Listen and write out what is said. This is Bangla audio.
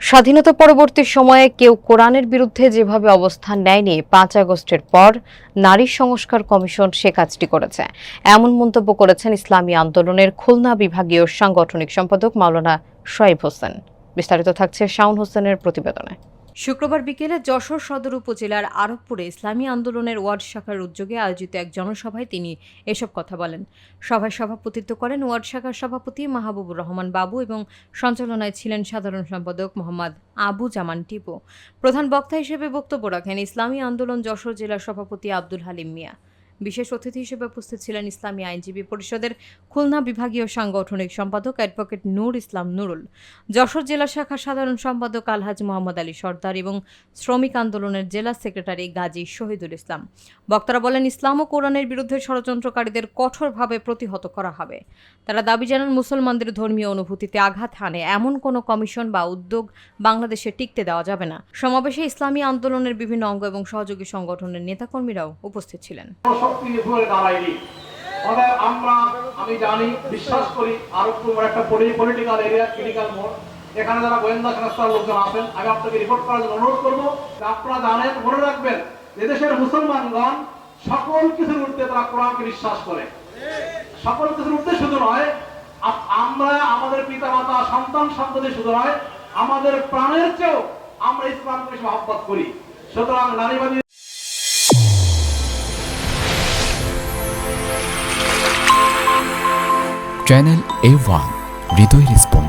স্বাধীনতা পরবর্তী সময়ে কেউ কোরআনের বিরুদ্ধে যেভাবে অবস্থান নেয়নি, ৫ আগস্টের পর নারী সংস্কার কমিশন সে কাজটি করেছে। এমন মন্তব্য করেছেন ইসলামী আন্দোলনের খুলনা বিভাগীয় সাংগঠনিক সম্পাদক মাওলানা শোয়েব হোসেন। বিস্তারিত থাকছে শাওন হোসেনের প্রতিবেদনে। শুক্রবার বিকেলে যশোর সদর উপজেলার আরবপুরে ইসলামী আন্দোলনের ওয়ার্ড শাখার উদ্যোগে আয়োজিত এক জনসভায় তিনি এসব কথা বলেন। সভায় সভাপতিত্ব করেন ওয়ার্ড শাখার সভাপতি মাহবুবুর রহমান বাবু এবং সঞ্চালনায় ছিলেন সাধারণ সম্পাদক মোহাম্মদ আবু জামান টিপু। প্রধান বক্তা হিসেবে বক্তব্য রাখেন ইসলামী আন্দোলন যশোর জেলা সভাপতি আব্দুল হালিম মিয়া। বিশেষ অতিথি হিসেবে উপস্থিত ছিলেন ইসলামী আইনজীবী পরিষদের খুলনা বিভাগীয় সাংগঠনিক সম্পাদক অ্যাডভোকেট নূর ইসলাম নুরুল, যশোর জেলা শাখার সাধারণ সম্পাদক আলহাজ মোহাম্মদ আলী সর্দার এবং শ্রমিক আন্দোলনের জেলা সেক্রেটারি গাজী শহীদুল ইসলাম। বক্তারা বলেন, ইসলাম ও কোরআনের বিরুদ্ধে ষড়যন্ত্রকারীদের কঠোরভাবে প্রতিহত করা হবে। তারা দাবি জানান, মুসলমানদের ধর্মীয় অনুভূতিতে আঘাত হানে এমন কোনো কমিশন বা উদ্যোগ বাংলাদেশে টিকতে দেওয়া যাবে না। সমাবেশে ইসলামী আন্দোলনের বিভিন্ন অঙ্গ এবং সহযোগী সংগঠনের নেতাকর্মীরাও উপস্থিত ছিলেন। আমি জানি, বিশ্বাস করি আরবপুর একটা পলিটিক্যাল এরিয়া, ক্রিটিক্যাল মোড। এখানে যারা গোয়েন্দা সংস্থার লোকজন আছেন, আমি আপনাকে রিপোর্ট করার জন্য অনুরোধ করবো। আপনারা জানেন, মনে রাখবেন, এদেশের মুসলমানগণ সকল কিছুর ঊর্ধ্বে তারা কোরআনকে বিশ্বাস করে। সকল কিছুর ঊর্ধ্বে শুধু নয়, আমরা আমাদের পিতা মাতা সন্তান সন্ততি শুধু নয়, আমাদের প্রাণের চেয়েও আমরা ইসলামকে মহব্বত করি। সুতরাং নারীবাদী চ্যানেল A1 হৃদয় রেসপন্স।